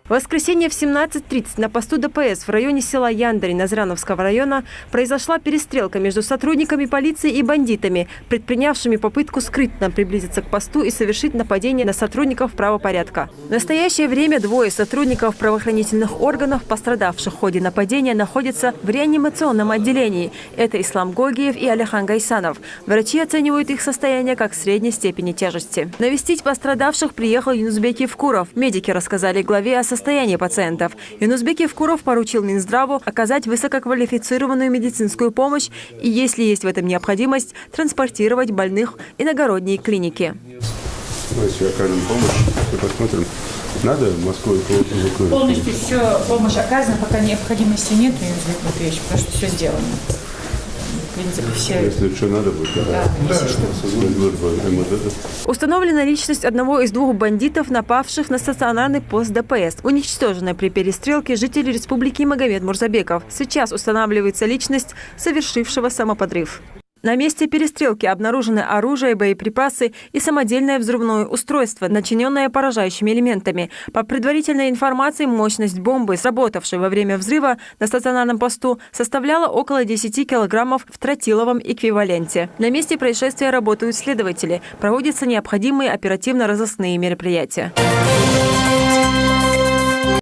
В воскресенье в 17:30 на посту ДПС в районе села Яндарь Назрановского района произошла перестрелка между сотрудниками полиции и бандитами, предпринявшими попытку скрытно приблизиться к посту и совершить нападение на сотрудников правопорядка. В настоящее время двое сотрудников правоохранительных органов, пострадавших в ходе нападения, находятся в реанимационном отделении. Это Ислам Гогиев и Алихан Гайсанов. Врачи оценивают их состояние как средней степени тяжести. Навестить пострадавших приехал Юнусбек Евкуров. Медики рассказали главе о состоянии пациентов. Юнусбек Евкуров поручил Минздраву оказать высококвалифицированную медицинскую помощь и, если есть в этом необходимость, транспортировать больных в иногородние клиники. Если окажем помощь, то посмотрим. Надо в Москву эвакуировать? Полностью все, помощь оказана, пока необходимости нет, потому что все сделано. В принципе, все... Если что надо будет, да. Установлена личность одного из двух бандитов, напавших на стационарный пост ДПС. Уничтожена при перестрелке житель республики Магомед Мурзабеков. Сейчас устанавливается личность совершившего самоподрыв. На месте перестрелки обнаружены оружие, боеприпасы и самодельное взрывное устройство, начиненное поражающими элементами. По предварительной информации, мощность бомбы, сработавшей во время взрыва на стационарном посту, составляла около 10 килограммов в тротиловом эквиваленте. На месте происшествия работают следователи. Проводятся необходимые оперативно-розыскные мероприятия.